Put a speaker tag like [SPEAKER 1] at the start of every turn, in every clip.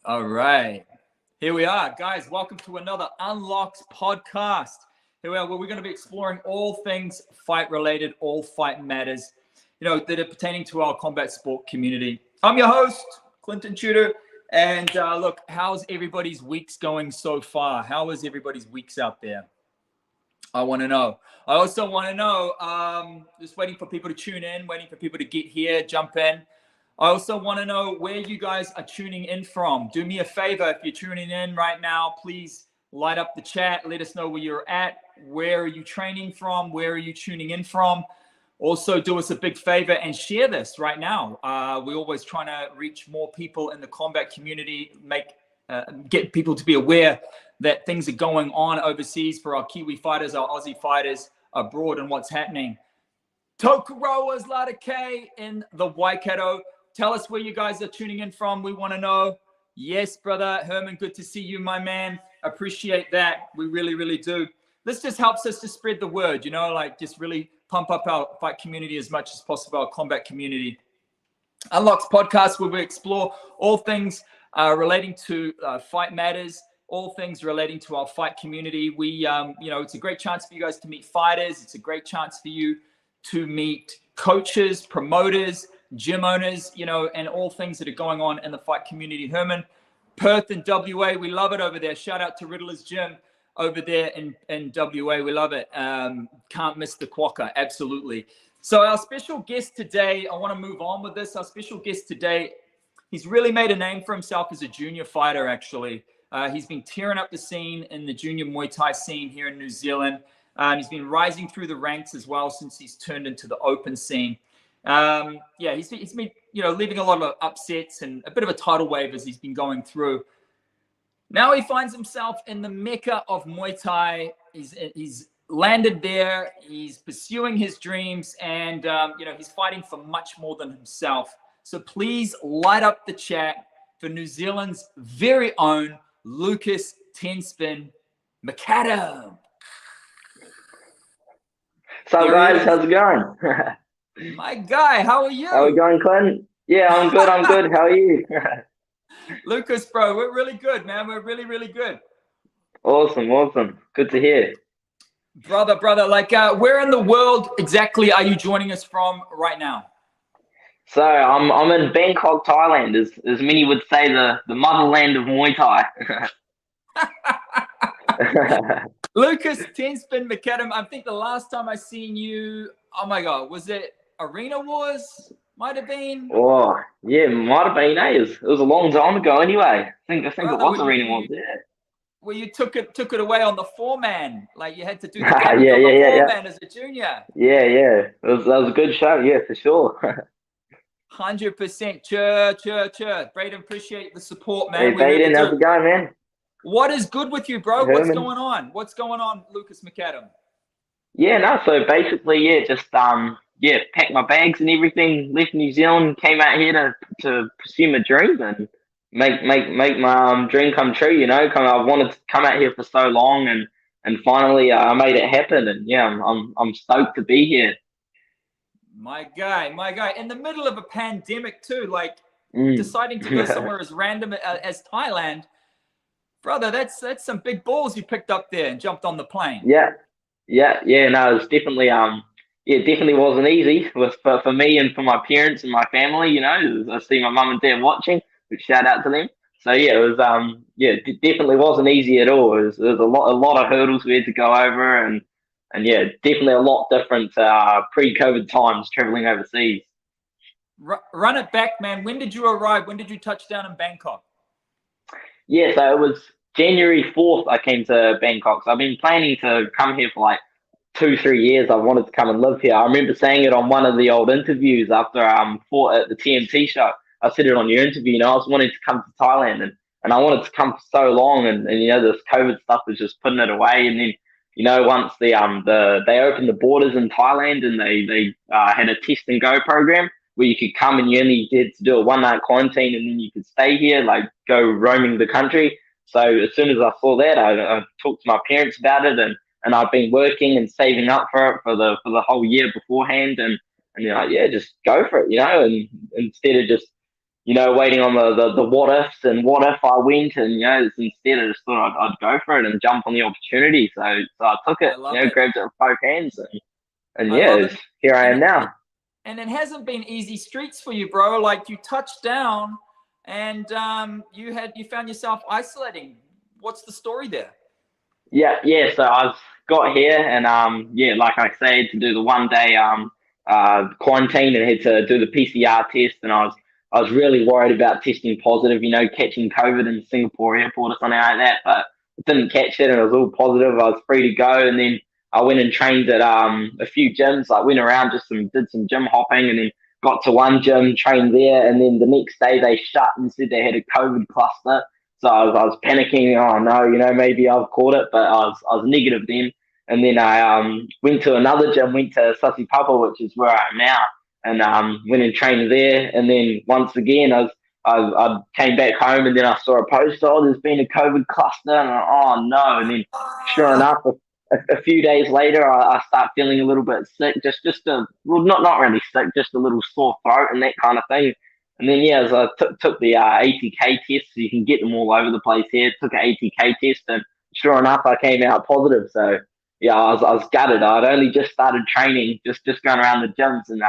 [SPEAKER 1] All right. Here we are, guys. Welcome to another Unlocks podcast. Here we are, where we're going to be exploring all things fight related, all fight matters, that are pertaining to our combat sport community. I'm your host, Clinton Tudor. And look, how's everybody's weeks going so far? How is everybody's weeks out there? I want to know. I also want to know, just waiting for people to tune in, waiting for people to get here, jump in. I also want to know where you guys are tuning in from. Do me a favor, if you're tuning in right now, please light up the chat. Let us know where you're at. Where are you training from? Where are you tuning in from? Also, do us a big favor and share this right now. We're always trying to reach more people in the combat community, get people to be aware that things are going on overseas for our Kiwi fighters, our Aussie fighters abroad, and what's happening. Tokuroa's Lada K in the Waikato. Tell us where you guys are tuning in from. We want to know. Yes, brother Herman, good to see you, my man. Appreciate that. We really, really do. This just helps us to spread the word, just really pump up our fight community as much as possible, our combat community. Unlocks podcast, where we explore all things relating to fight matters, all things relating to our fight community. We, it's a great chance for you guys to meet fighters. It's a great chance for you to meet coaches, promoters, gym owners, and all things that are going on in the fight community. Herman, Perth and WA, we love it over there. Shout out to Riddler's Gym over there in WA. We love it. Can't miss the quokka. Absolutely. So our special guest today, I want to move on with this. Our special guest today, he's really made a name for himself as a junior fighter, actually. He's been tearing up the scene in the junior Muay Thai scene here in New Zealand. He's been rising through the ranks as well since he's turned into the open scene. He's been, leaving a lot of upsets and a bit of a tidal wave as he's been going through. Now he finds himself in the mecca of Muay Thai. He's landed there. He's pursuing his dreams, and he's fighting for much more than himself. So please light up the chat for New Zealand's very own Lucas 10-Spin McAdam.
[SPEAKER 2] So guys, how's it going?
[SPEAKER 1] My guy, how are you?
[SPEAKER 2] How are we going, Clint? Yeah, I'm good. How are you?
[SPEAKER 1] Lucas, bro, we're really good, man. We're really, really good.
[SPEAKER 2] Awesome. Good to hear.
[SPEAKER 1] Brother, where in the world exactly are you joining us from right now?
[SPEAKER 2] So I'm in Bangkok, Thailand, as many would say the motherland of Muay Thai.
[SPEAKER 1] Lucas 10-Spin McAdam, I think the last time I seen you, oh my God, was it Arena Wars? Might have been.
[SPEAKER 2] Oh, yeah, might have been. It was a long time ago anyway. I think
[SPEAKER 1] Brother,
[SPEAKER 2] it was Arena Wars, yeah.
[SPEAKER 1] Where you took it away on the 4-man. Like you had to do the damage on the 4-man as a junior.
[SPEAKER 2] Yeah. That was a good show, yeah, for sure.
[SPEAKER 1] 100%. Chur. Braden, appreciate the support, man.
[SPEAKER 2] Hey, Braden, how's it going, man?
[SPEAKER 1] What is good with you, bro?
[SPEAKER 2] Herman.
[SPEAKER 1] What's going on, Lucas McAdam?
[SPEAKER 2] Yeah, no, so basically, just packed my bags and everything, left New Zealand, came out here to pursue my dream and make my dream come true, I wanted to come out here for so long and finally I made it happen, and yeah, I'm stoked to be here.
[SPEAKER 1] My guy, in the middle of a pandemic too, deciding to go somewhere as random as Thailand. Brother, that's some big balls you picked up there and jumped on the plane.
[SPEAKER 2] Yeah. No, it's definitely it definitely wasn't easy for me and for my parents and my family. I see my mum and dad watching, which shout out to them. So yeah, it was it definitely wasn't easy at all. It was a lot of hurdles we had to go over, and yeah, definitely a lot different pre-COVID times traveling overseas.
[SPEAKER 1] Run it back, man. When did you arrive? When did you touch down in Bangkok?
[SPEAKER 2] Yeah, so it was January 4th I came to Bangkok. So I've been planning to come here for 2-3 years. I wanted to come and live here. I remember saying it on one of the old interviews after fought at the TMT show. I said it on your interview, I was wanting to come to Thailand and I wanted to come for so long and this COVID stuff was just putting it away. And then, once they opened the borders in Thailand and they had a test and go program where you could come and you only had to do a 1-night quarantine and then you could stay here, go roaming the country. So as soon as I saw that, I talked to my parents about it, and I've been working and saving up for it for the whole year beforehand, and just go for it, and instead of just waiting on the what ifs and what if I went, and instead I just thought I'd go for it and jump on the opportunity. So I took it,
[SPEAKER 1] I love it.
[SPEAKER 2] grabbed it with both hands, and
[SPEAKER 1] I
[SPEAKER 2] yeah,
[SPEAKER 1] love it.
[SPEAKER 2] here I am
[SPEAKER 1] And
[SPEAKER 2] now.
[SPEAKER 1] and it hasn't been easy streets for you, bro. Like you touched down and you found yourself isolating. What's the story there?
[SPEAKER 2] Yeah. So I've got here, and like I said, to do the 1 day quarantine, and had to do the PCR test, and I was really worried about testing positive, catching COVID in Singapore airport or something like that, but I didn't catch it, and it was all positive. I was free to go, and then I went and trained at a few gyms. Like went around, did some gym hopping, and then got to one gym, trained there, and then the next day they shut and said they had a COVID cluster. So I was panicking. Oh no, maybe I've caught it, but I was negative then. And then I went to another gym, went to Sasiprapa, which is where I am now, and went and trained there. And then once again, I came back home, and then I saw a post. Oh, there's been a COVID cluster, and oh no! And then sure enough, a few days later, I start feeling a little bit sick, just not really sick, just a little sore throat and that kind of thing. And then yeah, as I took the ATK test, so you can get them all over the place here. Took an ATK test, and sure enough, I came out positive. So yeah, I was gutted. I'd only just started training, just going around the gyms, and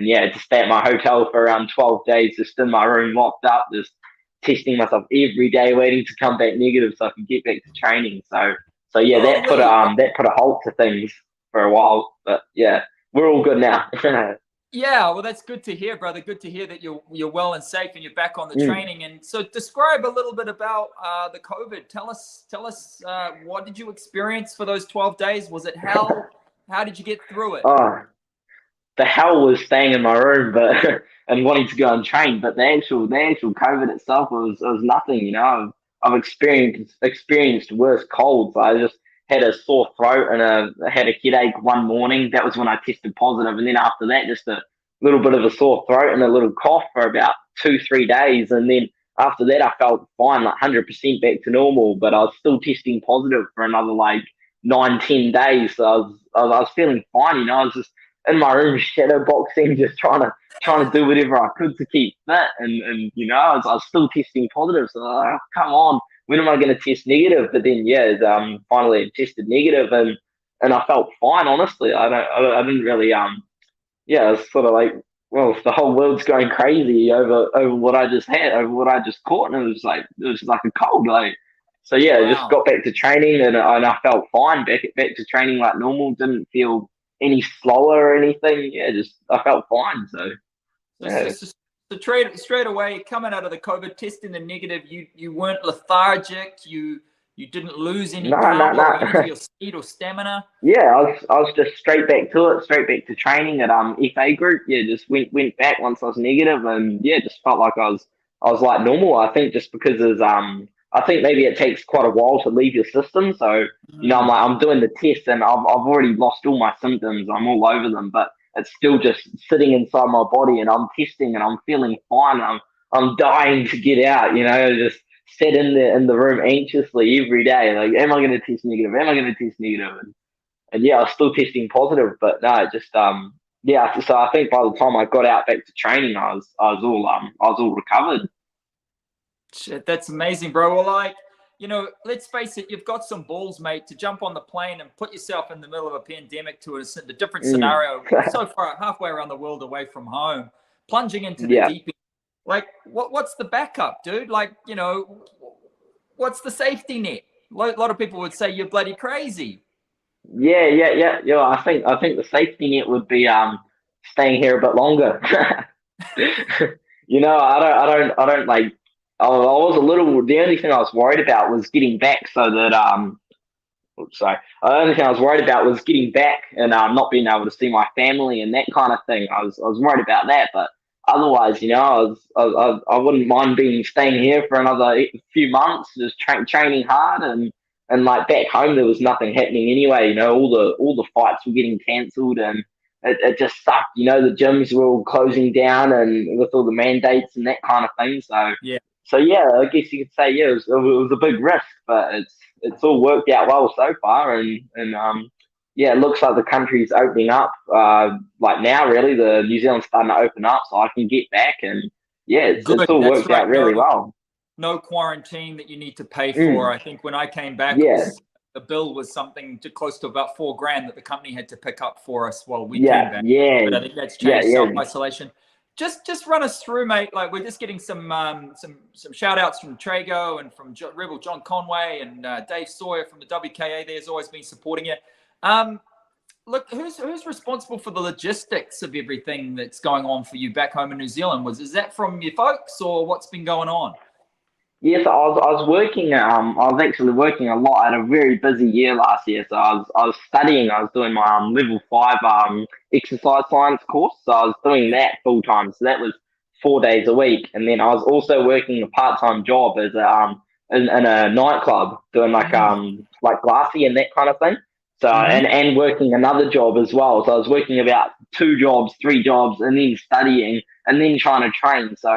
[SPEAKER 2] yeah, just stay at my hotel for around 12 days, just in my room, locked up, just testing myself every day, waiting to come back negative so I could get back to training. So yeah, that put
[SPEAKER 1] Holy.
[SPEAKER 2] a halt to things for a while. But yeah, we're all good now.
[SPEAKER 1] Yeah, well, that's good to hear, brother. Good to hear that you're well and safe and you're back on the
[SPEAKER 2] Mm.
[SPEAKER 1] training. And so, describe a little bit about the COVID. Tell us, what did you experience for those 12 days? Was it hell? How did you get through it?
[SPEAKER 2] Oh, the hell was staying in my room, but and wanting to go and train. But the actual COVID itself was nothing. I've experienced worse colds. I just had a sore throat, and I had a headache one morning. That was when I tested positive, and then after that, just a little bit of a sore throat and a little cough for about 2-3 days, and then after that, I felt fine, like 100% back to normal. But I was still testing positive for another like 9-10 days. So I was feeling fine. I was just in my room shadow boxing, just trying to do whatever I could to keep fit, and I was still testing positive. So come on, when am I going to test negative? But then yeah, finally I tested negative, and I felt fine. Honestly, I didn't really yeah, I was sort of like, well, the whole world's going crazy over what I just had, over what I just caught, and it was like a cold, like. So yeah, I just
[SPEAKER 1] Wow.
[SPEAKER 2] got back to training, and I felt fine, back to training like normal. Didn't feel any slower or anything. Yeah, just I felt fine. So
[SPEAKER 1] So, so,
[SPEAKER 2] yeah,
[SPEAKER 1] so, so straight away, coming out of the COVID, testing the negative, you weren't lethargic. You didn't lose any
[SPEAKER 2] no, no,
[SPEAKER 1] power or
[SPEAKER 2] no.
[SPEAKER 1] energy or speed or stamina.
[SPEAKER 2] Yeah, I was just straight back to it, straight back to training at FA group. Yeah, just went back once I was negative, and yeah, just felt like I was like normal. I think just because I think maybe it takes quite a while to leave your system. So
[SPEAKER 1] Mm.
[SPEAKER 2] I'm doing the test, and I've already lost all my symptoms. I'm all over them, but it's still just sitting inside my body, and I'm testing, and I'm feeling fine. I'm dying to get out. Just sit in the room anxiously every day. Like, am I going to test negative? Am I going to test negative? And yeah, I was still testing positive, but no, just yeah. So I think by the time I got out back to training, I was all recovered.
[SPEAKER 1] Shit, that's amazing, bro. Well, like, let's face it, you've got some balls, mate, to jump on the plane and put yourself in the middle of a pandemic to a different
[SPEAKER 2] Mm.
[SPEAKER 1] scenario, so far halfway around the world away from home, plunging into the
[SPEAKER 2] Yeah,
[SPEAKER 1] deep end. Like, what's the backup, dude? Like, what's the safety net? A lot of people would say you're bloody crazy.
[SPEAKER 2] yeah. I think the safety net would be staying here a bit longer. I don't like. I was a little. The only thing I was worried about was getting back, so that oops, sorry. The only thing I was worried about was getting back and not being able to see my family and that kind of thing. I was worried about that, but otherwise, I wouldn't mind being staying here for another few months, just training hard, and like back home there was nothing happening anyway. All the fights were getting cancelled, and it just sucked. The gyms were all closing down, and with all the mandates and that kind of thing. So
[SPEAKER 1] Yeah.
[SPEAKER 2] so yeah, I guess you could say yeah, it was a big risk, but it's all worked out well so far, and yeah, it looks like the country's opening up. Like now, really, the New Zealand's starting to open up, so I can get back, and yeah,
[SPEAKER 1] Good.
[SPEAKER 2] it's all
[SPEAKER 1] That's
[SPEAKER 2] worked out
[SPEAKER 1] right.
[SPEAKER 2] really well.
[SPEAKER 1] No quarantine that you need to pay for. I think when I came back,
[SPEAKER 2] Yeah,
[SPEAKER 1] the bill was something to close to about $4,000 that the company had to pick up for us while we came
[SPEAKER 2] yeah,
[SPEAKER 1] back.
[SPEAKER 2] yeah,
[SPEAKER 1] But I think that's
[SPEAKER 2] yeah,
[SPEAKER 1] changed.
[SPEAKER 2] yeah.
[SPEAKER 1] Self-isolation. Just run us through, mate. Like, we're just getting some shout outs from Trago and from Rebel John Conway and Dave Sawyer from the WKA. There's always been supporting you. Look, who's responsible for the logistics of everything that's going on for you back home in New Zealand? Is that from your folks, or what's been going on?
[SPEAKER 2] Yes, I was working. I was actually working a lot. I had a very busy year last year, so I was studying. I was doing my level 5 exercise science course. So I was doing that full time. So that was 4 days a week, and then I was also working a part time job as a in a nightclub doing like glassy and that kind of thing. So and working another job as well. So I was working about 2 jobs, 3 jobs, and then studying and then trying to train. So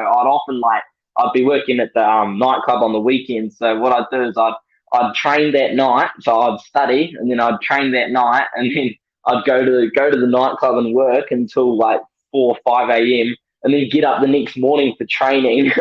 [SPEAKER 2] I'd be working at the nightclub on the weekends. So what I'd do is I'd train that night. So I'd study and then I'd train that night, and then I'd go to the nightclub and work until like 4 or 5 a.m. and then get up the next morning for training.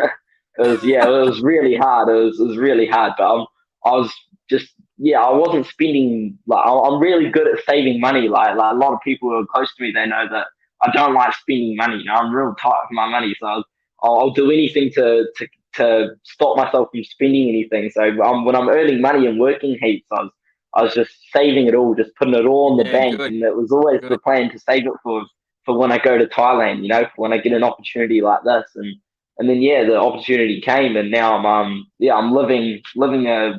[SPEAKER 2] It was really hard. It was really hard, but I was just I wasn't spending like I'm really good at saving money. Like a lot of people who are close to me, they know that I don't like spending money. You know, I'm real tight for my money, so I'll do anything to stop myself from spending anything. So when I'm earning money and working heaps, I was just saving it all, just putting it all in the bank,
[SPEAKER 1] Good.
[SPEAKER 2] and it was always the plan to save it for when I go to Thailand. You know, for when I get an opportunity like this, and then the opportunity came, and now I'm living a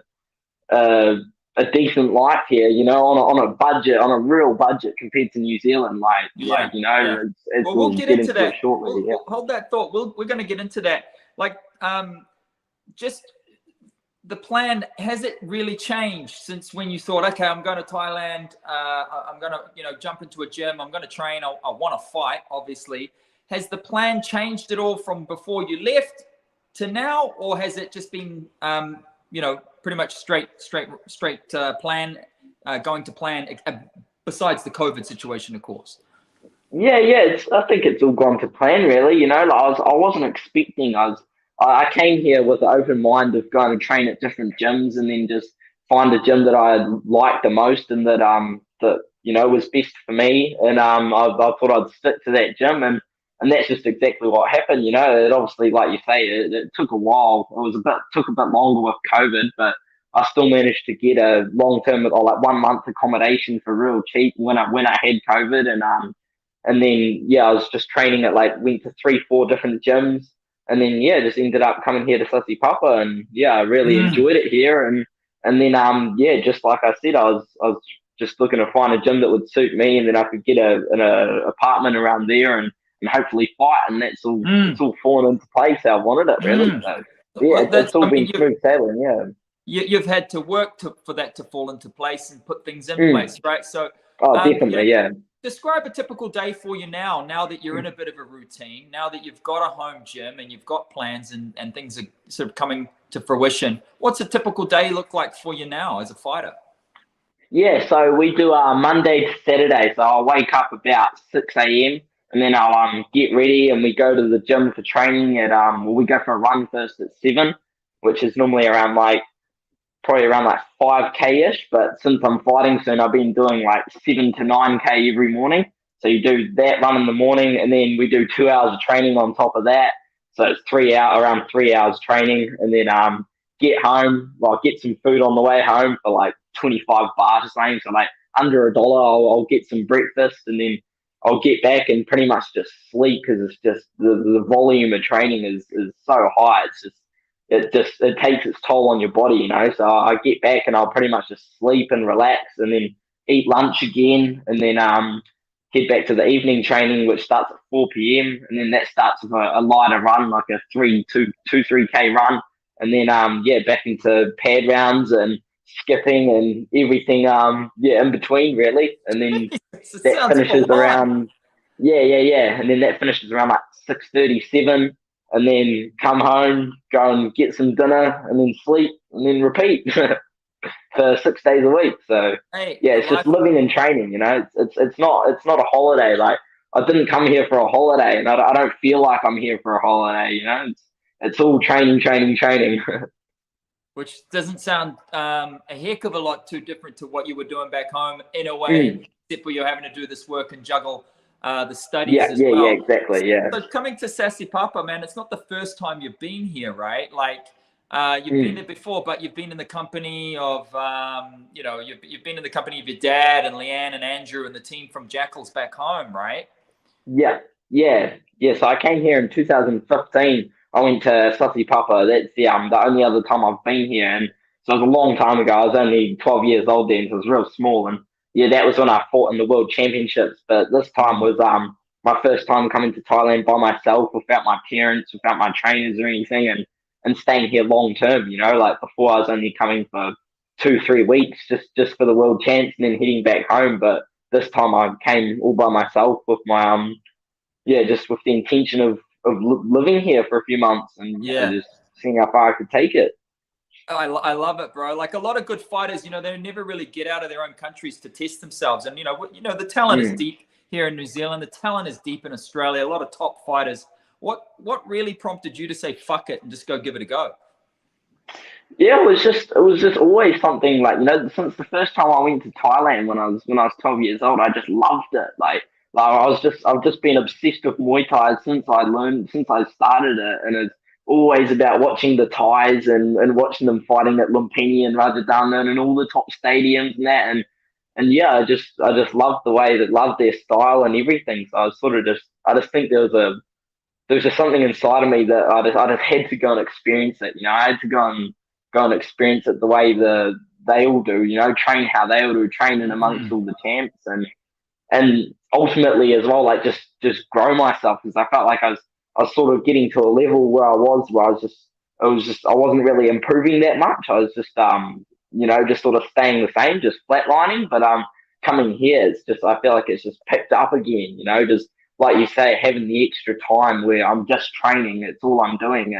[SPEAKER 2] a decent life here, you know, on a budget, on a real budget compared to New Zealand.
[SPEAKER 1] We'll get into that
[SPEAKER 2] shortly.
[SPEAKER 1] We'll hold that thought. We're going to get into that. Like, just the plan, has it really changed since when you thought, okay, I'm going to Thailand, I'm going to jump into a gym, I'm going to train, I want to fight, obviously. Has the plan changed at all from before you left to now, or has it just been pretty much straight plan, going to plan, besides the COVID situation, of course?
[SPEAKER 2] I think it's all gone to plan, really. You know, like I wasn't expecting. I came here with an open mind of going to train at different gyms, and then just find a gym that I liked the most, and that was best for me. And I thought I'd stick to that gym, and that's just exactly what happened. You know, it obviously, like you say, it took a while. Took a bit longer with COVID, but I still managed to get a long-term or like 1 month accommodation for real cheap when I had COVID. And then I was just training at went to 3-4 different gyms, and then just ended up coming here to Sasiprapa, and I really enjoyed it here. And then just like I said, I was just looking to find a gym that would suit me, and then I could get an apartment around there, and hopefully fight, and that's all. It's all fallen into place how I wanted it, really. So it's all been smooth sailing.
[SPEAKER 1] You've had to work for that to fall into place and put things in place, right? So
[SPEAKER 2] definitely.
[SPEAKER 1] Describe a typical day for you now that you're in a bit of a routine, now that you've got a home gym and you've got plans and things are sort of coming to fruition. What's a typical day look like for you now as a fighter?
[SPEAKER 2] So we do Monday to Saturday. So I'll wake up about 6 a.m. and then I'll get ready, and we go to the gym for training we go for a run first at 7, which is normally probably around 5K-ish, but since I'm fighting soon, I've been doing 7 to 9K every morning. So you do that run in the morning, and then we do 2 hours of training on top of that. So it's around 3 hours training, and then get home, get some food on the way home for 25 baht or something. So under $1, I'll get some breakfast, and then I'll get back and pretty much just sleep, because it's just the volume of training is so high. It takes its toll on your body, you know. So I get back and I'll pretty much just sleep and relax, and then eat lunch again, and then head back to the evening training, which starts at 4 p.m. and then that starts with a lighter run, like a 3K run, and then back into pad rounds and skipping and everything in between, really. And then that finishes around and then that finishes around 6:37. And then come home, go and get some dinner, and then sleep, and then repeat for 6 days a week. So it's just living and training. You know, it's not a holiday. I didn't come here for a holiday, and I don't feel like I'm here for a holiday. It's all training, training, training.
[SPEAKER 1] Which doesn't sound a heck of a lot too different to what you were doing back home in a
[SPEAKER 2] Mm.
[SPEAKER 1] way, except where you're having to do this work and juggle the studies
[SPEAKER 2] Yeah,
[SPEAKER 1] as
[SPEAKER 2] yeah, yeah,
[SPEAKER 1] well.
[SPEAKER 2] exactly. Yeah.
[SPEAKER 1] So coming to Sasiprapa, man, it's not the first time you've been here, right? Like you've been
[SPEAKER 2] Mm.
[SPEAKER 1] there before, but you've been in the company of, you've been in the company of your dad and Leanne and Andrew and the team from Jackals back home, right?
[SPEAKER 2] Yeah, yeah, yeah. So I came here in 2015. I went to Sasiprapa. That's the only other time I've been here, and so it was a long time ago. I was only 12 years old then, so it was real small. And yeah, that was when I fought in the World Championships. But this time was my first time coming to Thailand by myself, without my parents, without my trainers or anything, and staying here long term. Like before I was only coming for 2 3 weeks, just for the World Champs, and then heading back home. But this time I came all by myself with my just with the intention of living here for a few months, and
[SPEAKER 1] Yeah.
[SPEAKER 2] just seeing how far I could take it.
[SPEAKER 1] I love it, bro. Like a lot of good fighters, they never really get out of their own countries to test themselves. And the talent is
[SPEAKER 2] Mm.
[SPEAKER 1] deep here in New Zealand. The talent is deep in Australia. A lot of top fighters. What really prompted you to say fuck it and just go give it a go?
[SPEAKER 2] Yeah, it was just always something, like, since the first time I went to Thailand when I was 12 years old. I just loved it. Like I've just been obsessed with Muay Thai since I started it, and it's always about watching the Thais and watching them fighting at Lumpini and Rajadamnern and all the top stadiums and that. And yeah, I just loved their style and everything. So I just think there was just something inside of me that I just had to go and experience it. I had to go and experience it the way they all do. Train how they all do, training amongst
[SPEAKER 1] Mm.
[SPEAKER 2] all the champs, and ultimately as well, like just grow myself, because I felt like I was sort of getting to a level where I wasn't really improving that much. I was just sort of staying the same, just flatlining. But coming here, I feel like it's just picked up again. Just like you say, having the extra time where I'm just training, it's all I'm doing,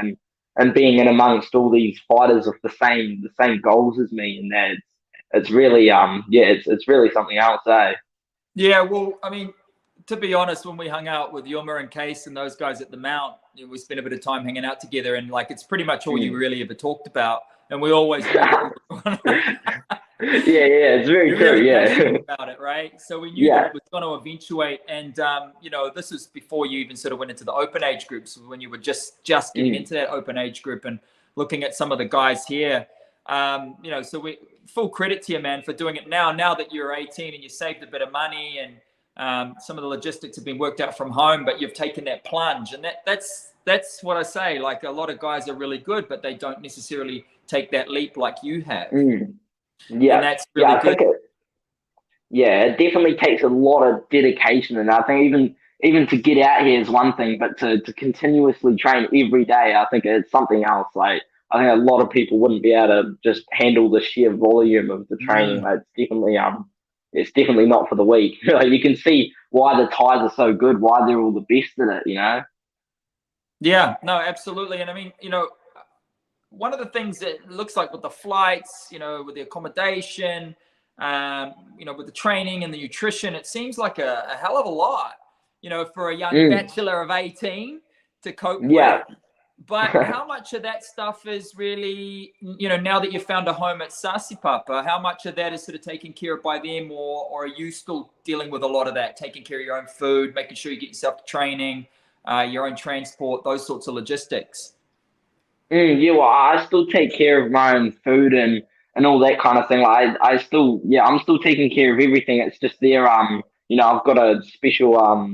[SPEAKER 2] and being in amongst all these fighters with the same goals as me, and that it's really it's really something else, eh?
[SPEAKER 1] Yeah, well, I mean, to be honest, when we hung out with Yuma and Case and those guys at the Mount, we spent a bit of time hanging out together, and like it's pretty much all you
[SPEAKER 2] Mm.
[SPEAKER 1] really ever talked about. And we always knew that
[SPEAKER 2] Yeah, it's very
[SPEAKER 1] you're
[SPEAKER 2] true.
[SPEAKER 1] really
[SPEAKER 2] Yeah.
[SPEAKER 1] passionate about it, right? So we knew that
[SPEAKER 2] Yeah.
[SPEAKER 1] it was going to eventuate, and this was before you even sort of went into the open age groups, when you were just getting
[SPEAKER 2] Mm.
[SPEAKER 1] into that open age group and looking at some of the guys here. So we full credit to you, man, for doing it now. Now that you're 18 and you saved a bit of money, and some of the logistics have been worked out from home, but you've taken that plunge, and that's what I say. Like a lot of guys are really good, but they don't necessarily take that leap like you have,
[SPEAKER 2] Mm.
[SPEAKER 1] and
[SPEAKER 2] Yeah.
[SPEAKER 1] that's
[SPEAKER 2] Yeah,
[SPEAKER 1] really
[SPEAKER 2] I
[SPEAKER 1] good.
[SPEAKER 2] think it definitely takes a lot of dedication, and I think even to get out here is one thing, but to continuously train every day, I think it's something else. Like, I think a lot of people wouldn't be able to just handle the sheer volume of the training.
[SPEAKER 1] Mm.
[SPEAKER 2] Like, it's definitely not for the weak. Like, you can see why the Thais are so good, why they're all the best at it.
[SPEAKER 1] Yeah, no, absolutely. And I mean, one of the things that looks like with the flights, with the accommodation, with the training and the nutrition, it seems like a hell of a lot, for a young
[SPEAKER 2] Mm.
[SPEAKER 1] bachelor of 18 to cope with.
[SPEAKER 2] Yeah.
[SPEAKER 1] But how much of that stuff is really, now that you've found a home at Sasiprapa, how much of that is sort of taken care of by them, or are you still dealing with a lot of that, taking care of your own food, making sure you get yourself to training, your own transport, those sorts of logistics?
[SPEAKER 2] Yeah, well, I still take care of my own food and all that kind of thing. Like, I'm still taking care of everything. It's just I've got a special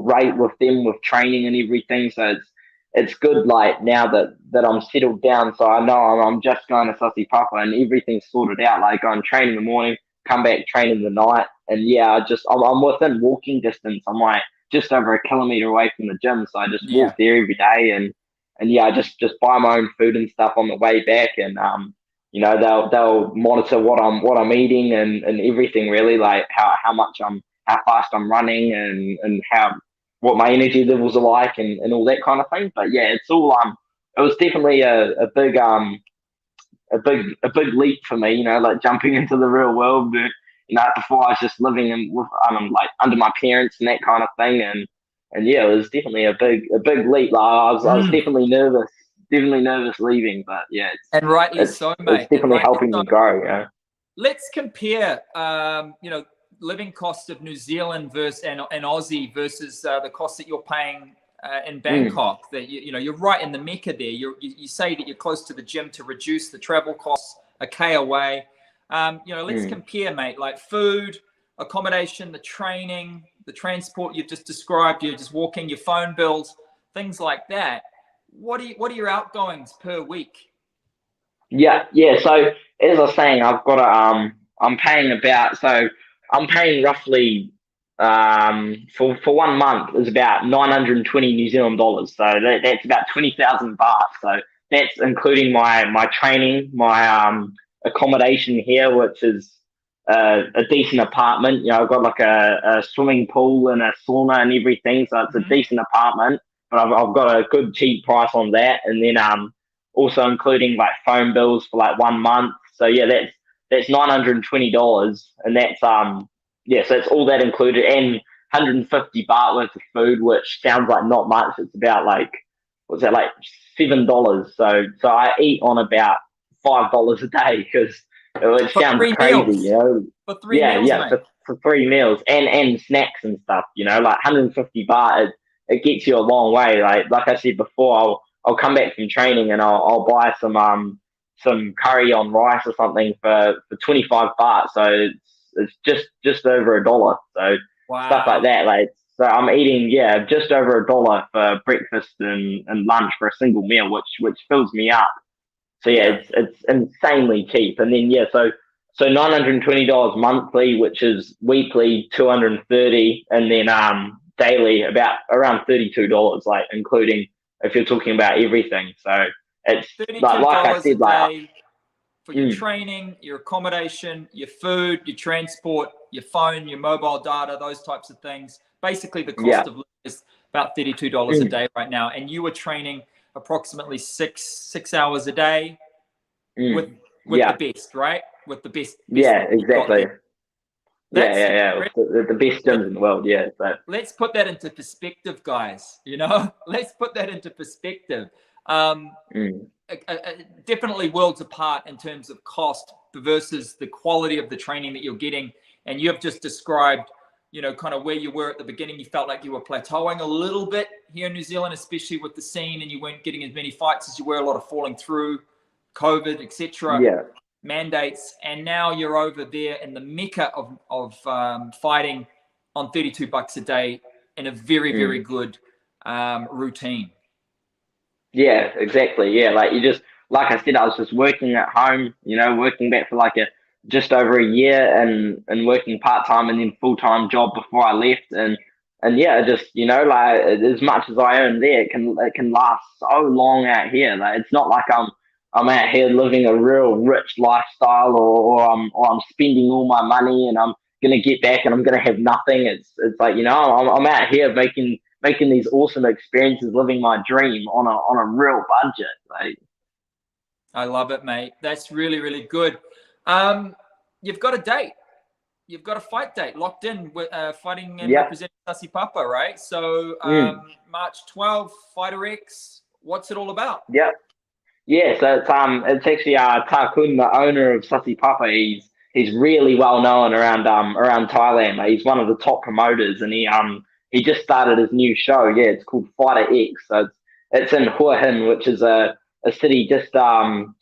[SPEAKER 2] rate with them with training and everything. So it's good. Like, now that I'm settled down, so I know I'm just going to Sussy Papa and everything's sorted out. Like, go and train in the morning, come back, train in the night, and yeah, I'm within walking distance. I'm like just over a kilometer away from the gym, so I just walk
[SPEAKER 1] Yeah.
[SPEAKER 2] there every day, and yeah, I just buy my own food and stuff on the way back, and they'll monitor what I'm eating and everything, really, like how fast I'm running, and how what my energy levels are like, and all that kind of thing. But yeah, it was definitely a big leap for me, like jumping into the real world. before I was just living like under my parents and that kind of thing, and yeah, it was definitely a big leap. Like, I was definitely nervous leaving, but yeah,
[SPEAKER 1] and rightly
[SPEAKER 2] it's
[SPEAKER 1] so, mate.
[SPEAKER 2] definitely helping me grow. You know?
[SPEAKER 1] Let's compare, living cost of New Zealand versus and Aussie versus the cost that you're paying in Bangkok. That you're right in the mecca there. You say that you're close to the gym to reduce the travel costs a K away. Let's compare, mate. Like food, accommodation, the training, the transport you've just described. You're just walking, your phone bills, things like that. What are your outgoings per week?
[SPEAKER 2] Yeah. So as I was saying, I'm paying roughly for 1 month is about 920 New Zealand dollars. So that's about 20,000 baht. So that's including my training, my accommodation here, which is a decent apartment. I've got like a swimming pool and a sauna and everything. So it's a decent apartment, but I've got a good cheap price on that. And then also including like phone bills for like 1 month. So yeah, that's $920, and that's so it's all that included, and 150 baht worth of food, which sounds like not much. It's about like what's that, like $7. So I eat on about $5 a day because it sounds crazy,
[SPEAKER 1] For 3 meals, mate.
[SPEAKER 2] For 3 meals and snacks and stuff, like 150 baht. It gets you a long way. Like I said before, I'll come back from training and I'll buy some curry on rice or something for 25 baht. So it's just over $1. So
[SPEAKER 1] wow.
[SPEAKER 2] Stuff like that. So I'm eating just over $1 for breakfast and lunch for a single meal, which fills me up. So it's insanely cheap. And then so $920 monthly, which is weekly 230, and then daily around $32, like including if you're talking about everything. So it's like I said,
[SPEAKER 1] like for your training, your accommodation, your food, your transport, your phone, your mobile data, those types of things. Basically, the cost of living is about $32 a day right now. And you were training approximately six hours a day with the best, right? With the best
[SPEAKER 2] exactly. With the best gyms in the world. So
[SPEAKER 1] let's put that into perspective, guys. Let's put that into perspective. Definitely worlds apart in terms of cost versus the quality of the training that you're getting. And you've just described, kind of where you were at the beginning. You felt like you were plateauing a little bit here in New Zealand, especially with the scene, and you weren't getting as many fights as you were. A lot of falling through, COVID, etc. Mandates, and now you're over there in the mecca of fighting on $32 a day in a very very good routine.
[SPEAKER 2] Yeah, exactly. Like like I said, I was just working at home, working back for like just over a year and working part-time and then full-time job before I left. And just, like as much as I earn there, it can last so long out here. Like it's not like I'm out here living a real rich lifestyle or I'm spending all my money and I'm gonna get back and I'm gonna have nothing. It's like, I'm out here making these awesome experiences, living my dream on a real budget. Like,
[SPEAKER 1] I love it, mate. That's really, really good. You've got a date. You've got a fight date locked in with fighting and representing Sasiprapa, right? So March 12th, Fighter X. What's it all about?
[SPEAKER 2] So it's actually Takun, the owner of Sasiprapa. He's really well known around Thailand. He's one of the top promoters, and he just started his new show. It's called Fighter X. So it's in Hua Hin, which is a city just on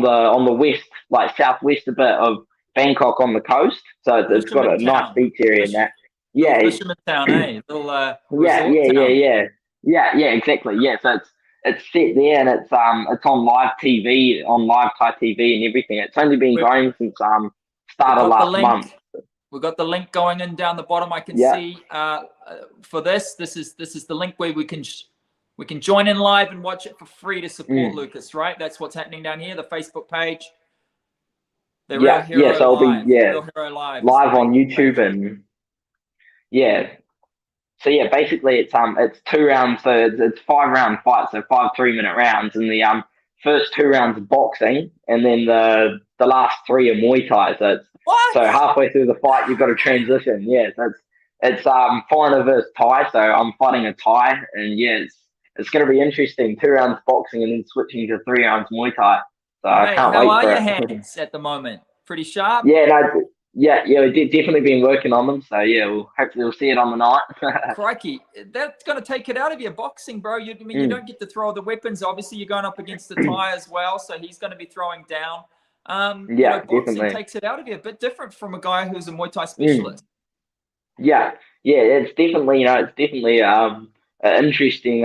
[SPEAKER 2] the west, like southwest a bit of Bangkok on the coast. So it's got a nice beach area in that.
[SPEAKER 1] Fisherman town, eh? Little
[SPEAKER 2] Exactly. So it's set there, and it's on live TV, on live Thai TV and everything. It's only been going since start of last month.
[SPEAKER 1] We've got the link going in down the bottom. I can see for this. This is the link where we can join in live and watch it for free to support Lucas. Right? That's what's happening down here. The Facebook page. The Real Hero
[SPEAKER 2] so I'll
[SPEAKER 1] Live.
[SPEAKER 2] be
[SPEAKER 1] Real Hero Live
[SPEAKER 2] on YouTube and So basically it's 2 rounds. So it's 5-round fights, so 5 3-minute rounds, and first 2 rounds boxing, and then the last three are Muay Thai. So
[SPEAKER 1] What?
[SPEAKER 2] halfway through the fight, you've got to transition. Yeah, so it's foreigner versus Thai. So I'm fighting a Thai, and yeah, it's going to be interesting. 2 rounds boxing, and then switching to 3 rounds Muay Thai. So I
[SPEAKER 1] Mate,
[SPEAKER 2] can't
[SPEAKER 1] how
[SPEAKER 2] wait
[SPEAKER 1] are
[SPEAKER 2] for
[SPEAKER 1] your
[SPEAKER 2] it.
[SPEAKER 1] hands at the moment? Pretty sharp?
[SPEAKER 2] Yeah, no, yeah, we've definitely been working on them. So yeah, hopefully we'll see it on the night.
[SPEAKER 1] Crikey, that's going to take it out of your boxing, bro. I mean, you
[SPEAKER 2] Mm,
[SPEAKER 1] don't get to throw the weapons. Obviously, you're going up against the Thai as well, so he's going to be throwing down.
[SPEAKER 2] yeah,
[SPEAKER 1] Boxing
[SPEAKER 2] definitely.
[SPEAKER 1] takes it out of you. A bit different from a guy who's a Muay Thai
[SPEAKER 2] Mm.
[SPEAKER 1] specialist.
[SPEAKER 2] Yeah, yeah, it's definitely, it's definitely an interesting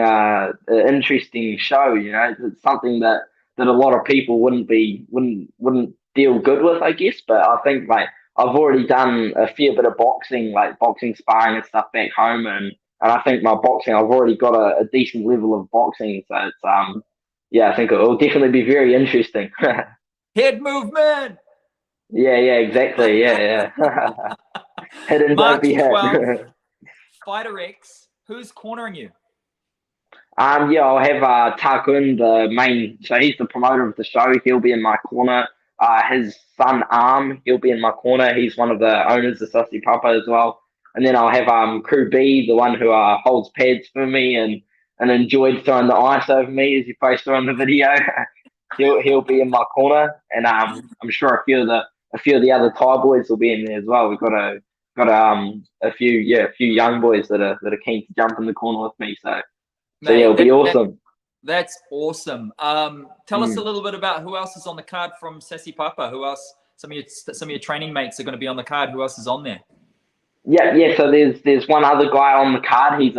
[SPEAKER 2] show. It's something that a lot of people wouldn't deal good with, I guess. But I think like I've already done a fair bit of boxing, like boxing sparring and stuff back home, and I think my boxing, I've already got a decent level of boxing. So it's yeah, I think it will definitely be very interesting.
[SPEAKER 1] Head movement.
[SPEAKER 2] Yeah, exactly. Yeah. Hit and don't
[SPEAKER 1] March
[SPEAKER 2] be hit.
[SPEAKER 1] 12th, Fighter X. Who's cornering you?
[SPEAKER 2] Yeah, I'll have Takun, the main. So he's the promoter of the show. He'll be in my corner. His son Arm, he'll be in my corner. He's one of the owners of Sasiprapa as well. And then I'll have Crew B, the one who holds pads for me and enjoyed throwing the ice over me, as you probably saw in the video. He'll be in my corner, and I'm sure a few of the other Thai boys will be in there as well. We've got a few young boys that are keen to jump in the corner with me. So yeah,
[SPEAKER 1] Mate,
[SPEAKER 2] it'll be awesome.
[SPEAKER 1] that's awesome. Tell us a
[SPEAKER 2] Mm.
[SPEAKER 1] little bit about who else is on the card from Sasiprapa. Who else? Some of your training mates are going to be on the card. Who else is on there?
[SPEAKER 2] Yeah. So there's one other guy on the card. He's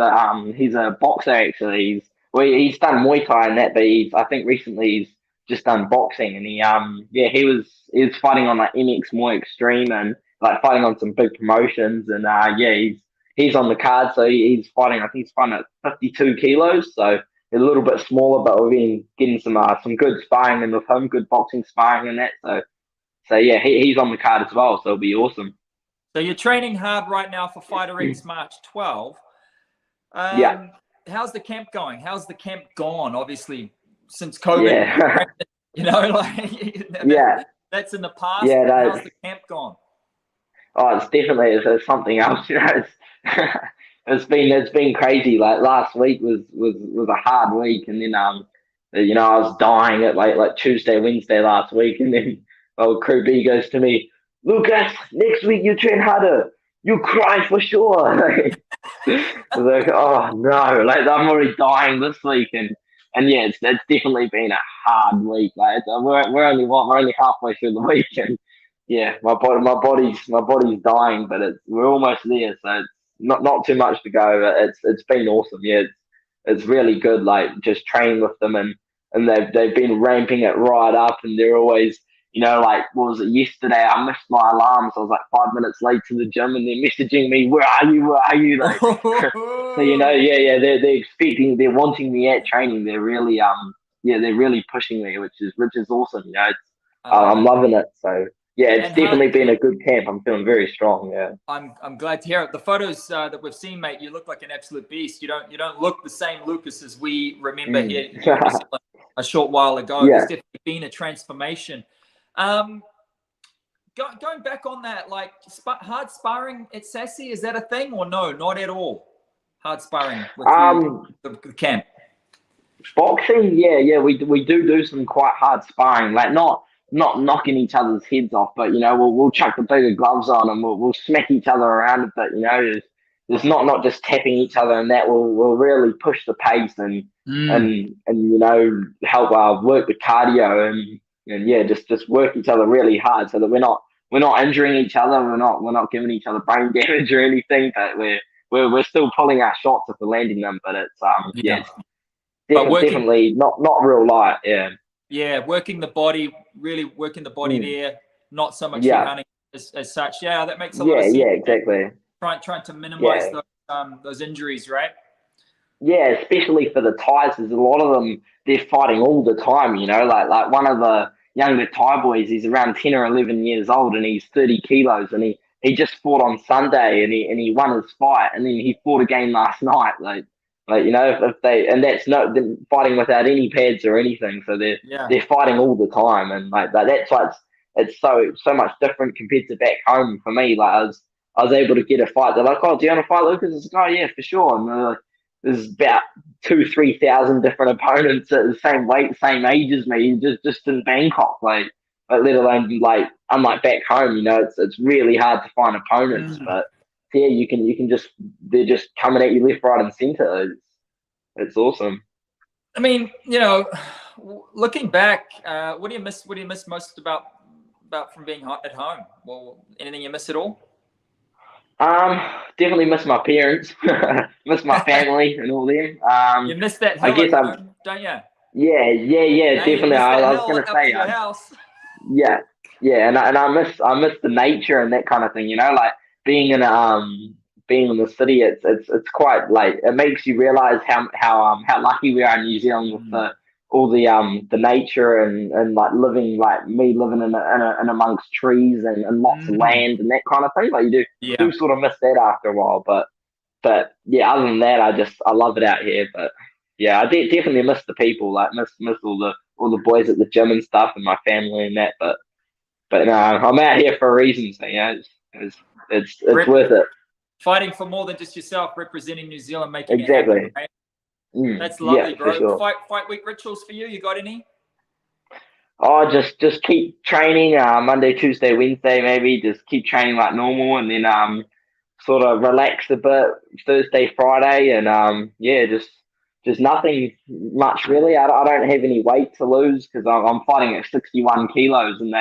[SPEAKER 2] a boxer actually. He's done Muay Thai and that, but I think recently he's just done boxing, and he was fighting on like MX More Extreme and like fighting on some big promotions, and yeah, he's on the card. So he's fighting. I think he's fighting at 52 kilos, so a little bit smaller, but we've been getting some good sparring and with him, good boxing sparring and that. So yeah, he's on the card as well. So it'll be awesome.
[SPEAKER 1] So you're training hard right now for Fighter X March 12.
[SPEAKER 2] Yeah.
[SPEAKER 1] How's the camp going? How's the camp gone? Obviously, since COVID,
[SPEAKER 2] Yeah, yeah,
[SPEAKER 1] that's in the past.
[SPEAKER 2] yeah.
[SPEAKER 1] How's the camp gone?
[SPEAKER 2] Oh, it's something else. It's been crazy. Like last week was a hard week, and then I was dying at like Tuesday, Wednesday last week, and then Crew B goes to me, Lucas, next week you train harder. You cry for sure. I was like, oh no, like I'm already dying this week, and yeah, it's definitely been a hard week. Like we're only halfway through the week, and yeah, my body's dying, but we're almost there, so it's not too much to go. But it's been awesome. Yeah, it's really good. Like just training with them, and they've been ramping it right up, and they're always. Like, what was it yesterday? I missed my alarm, so I was like 5 minutes late to the gym, and they're messaging me, "Where are you? Where are you?" Like, so yeah, they're expecting, they're wanting me at training. They're really yeah, they're really pushing me, which is awesome.
[SPEAKER 1] I love
[SPEAKER 2] I'm
[SPEAKER 1] it.
[SPEAKER 2] loving it. So yeah, it's
[SPEAKER 1] And how,
[SPEAKER 2] definitely been a good camp. I'm feeling very strong. Yeah.
[SPEAKER 1] I'm glad to hear it. The photos that we've seen, mate, you look like an absolute beast. You don't look the same Lucas as we remember here in New Zealand a short while ago. There's
[SPEAKER 2] Yeah.
[SPEAKER 1] definitely been a transformation. Um, going back on that, like hard sparring at Sassy, is that a thing or no? Not at all. Hard sparring with the camp.
[SPEAKER 2] Boxing, yeah, we do some quite hard sparring, like not knocking each other's heads off, but we'll chuck the bigger gloves on and we'll smack each other around a bit. There's not just tapping each other, and that will really push the pace and help work the cardio and yeah, just work each other really hard so that we're not injuring each other, we're not giving each other brain damage or anything, but we're still pulling our shots if we're landing them. But it's yeah,
[SPEAKER 1] Yeah.
[SPEAKER 2] it's
[SPEAKER 1] But
[SPEAKER 2] definitely not real light.
[SPEAKER 1] Yeah, working the body, really working the body
[SPEAKER 2] Mm.
[SPEAKER 1] there, not so much head
[SPEAKER 2] Yeah,
[SPEAKER 1] hunting as such. Yeah, that makes a lot of sense.
[SPEAKER 2] yeah, exactly.
[SPEAKER 1] Trying to minimize
[SPEAKER 2] Yeah,
[SPEAKER 1] those injuries, right?
[SPEAKER 2] yeah, especially for the Thais, there's a lot of them. They're fighting all the time. Like one of the younger Thai boys. He's around 10 or 11 years old, and he's 30 kilos, and he just fought on Sunday, and he won his fight, and then he fought again last night. Like Like, if they, and that's not them fighting without any pads or anything, so
[SPEAKER 1] Yeah.
[SPEAKER 2] they're fighting all the time, and like that's why it's so much different compared to back home for me. Like I was able to get a fight. They're like, "Oh, do you want to fight Lucas?" It's like, "Oh yeah, for sure." And they're like, there's about 2,000-3,000 different opponents at the same weight, same age as me, just in Bangkok, like let alone like unlike back home, it's really hard to find opponents,
[SPEAKER 1] Mm.
[SPEAKER 2] but yeah, you can just they're just coming at you left, right, and center. It's awesome.
[SPEAKER 1] I mean, looking back, what do you miss? What do you miss most about from being at home? Well, anything you miss at all?
[SPEAKER 2] Um, Definitely miss my parents, miss my family and all them.
[SPEAKER 1] You miss that
[SPEAKER 2] I
[SPEAKER 1] hill
[SPEAKER 2] guess
[SPEAKER 1] at
[SPEAKER 2] I'm
[SPEAKER 1] home, don't you?
[SPEAKER 2] yeah,
[SPEAKER 1] Hey, you
[SPEAKER 2] definitely.
[SPEAKER 1] miss that
[SPEAKER 2] I was
[SPEAKER 1] hill
[SPEAKER 2] gonna
[SPEAKER 1] up to
[SPEAKER 2] say,
[SPEAKER 1] your house.
[SPEAKER 2] yeah, yeah, and I miss the nature and that kind of thing. Like being in being in the city. It's quite like it makes you realize how lucky we are in New Zealand with
[SPEAKER 1] Mm.
[SPEAKER 2] all the nature and like living in amongst trees and lots of
[SPEAKER 1] Mm.
[SPEAKER 2] land and that kind of thing. Like you do
[SPEAKER 1] Yeah,
[SPEAKER 2] sort of miss that after a while, but yeah, other than that, I love it out here. But yeah, I definitely miss the people, like miss all the boys at the gym and stuff, and my family and that. But no, I'm out here for a reason. So yeah, it's
[SPEAKER 1] Rep-
[SPEAKER 2] worth it.
[SPEAKER 1] fighting for more than just yourself, representing New Zealand, making it happen.
[SPEAKER 2] Exactly.
[SPEAKER 1] Right? That's
[SPEAKER 2] Yeah,
[SPEAKER 1] lovely,
[SPEAKER 2] for
[SPEAKER 1] bro.
[SPEAKER 2] sure.
[SPEAKER 1] Fight week rituals for you. You got any?
[SPEAKER 2] Oh, just keep training. Monday, Tuesday, Wednesday, maybe just keep training like normal, and then sort of relax a bit Thursday, Friday, and yeah, just nothing much really. I don't have any weight to lose because I'm fighting at 61 kilos, and they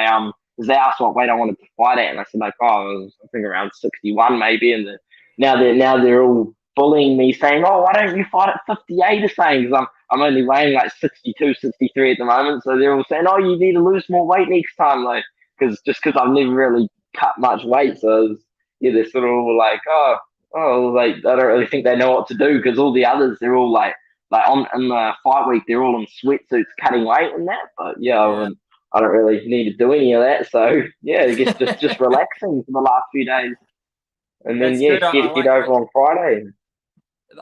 [SPEAKER 2] asked what weight I wanted to fight at, and I said like, oh, I think around 61 maybe, and now they're all bullying me saying, oh, why don't you fight at 58 or saying? Because I'm only weighing like 62, 63 at the moment, so they're all saying, oh, you need to lose more weight next time, like because I've never really cut much weight, so yeah, they're sort of all like, like I don't really think they know what to do because all the others they're all like on in the fight week they're all in sweatsuits cutting weight and that. But yeah,
[SPEAKER 1] Yeah.
[SPEAKER 2] I don't really need to do any of that. So yeah, I guess just relaxing for the last few days, and then
[SPEAKER 1] That's
[SPEAKER 2] yeah,
[SPEAKER 1] good. I
[SPEAKER 2] get
[SPEAKER 1] like
[SPEAKER 2] over on Friday.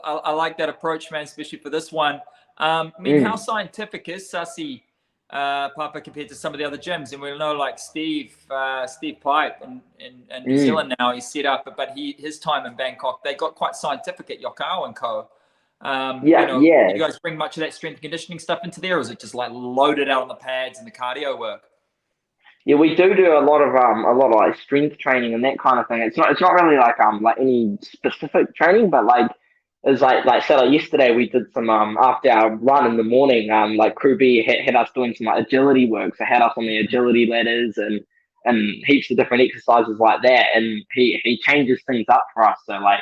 [SPEAKER 1] I like that approach, man, especially for this one. I mean, how
[SPEAKER 2] Mm,
[SPEAKER 1] scientific is Papa compared to some of the other gyms? And we know like Steve Pipe in New
[SPEAKER 2] mm.
[SPEAKER 1] Zealand now, he's set up, but his time in Bangkok, they got quite scientific at Yokao and Co.
[SPEAKER 2] Yeah,
[SPEAKER 1] Do you
[SPEAKER 2] yeah.
[SPEAKER 1] guys bring much of that strength and conditioning stuff into there, or is it just like loaded out on the pads and the cardio work?
[SPEAKER 2] Yeah, we do a lot of like strength training and that kind of thing. It's not really like any specific training, but like it's like so like yesterday we did some after our run in the morning, like Crew B had us doing some like agility work, so had us on the agility ladders and heaps of different exercises like that, and he changes things up for us. So like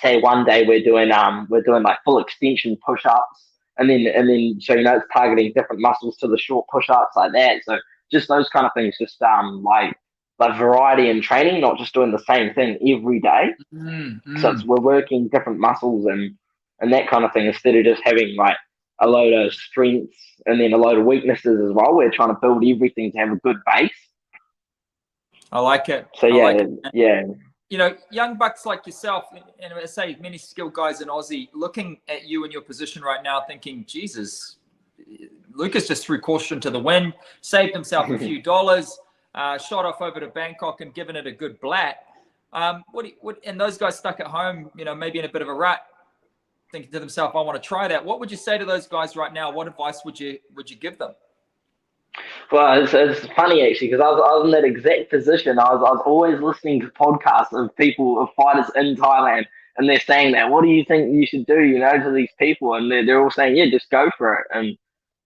[SPEAKER 2] say one day we're doing like full extension push ups, and then so it's targeting different muscles to the short push ups like that. So just those kind of things, just like variety in training, not just doing the same thing every day.
[SPEAKER 1] Mm,
[SPEAKER 2] So
[SPEAKER 1] mm.
[SPEAKER 2] we're working different muscles and that kind of thing instead of just having like a load of strengths and then a load of weaknesses as well. We're trying to build everything to have a good base.
[SPEAKER 1] I like it.
[SPEAKER 2] So
[SPEAKER 1] I like
[SPEAKER 2] yeah,
[SPEAKER 1] it.
[SPEAKER 2] yeah,
[SPEAKER 1] Young bucks like yourself, and I say many skilled guys in Aussie, looking at you in your position right now, thinking, Jesus, Lucas just threw caution to the wind, saved himself a few dollars, shot off over to Bangkok and given it a good blat. And those guys stuck at home, maybe in a bit of a rut, thinking to themselves, I want to try that. What would you say to those guys right now? What advice would you give them?
[SPEAKER 2] Well, it's funny actually because I was in that exact position. I was always listening to podcasts of people of fighters in Thailand, and they're saying that. What do you think you should do? To these people, and they're all saying, yeah, just go for it.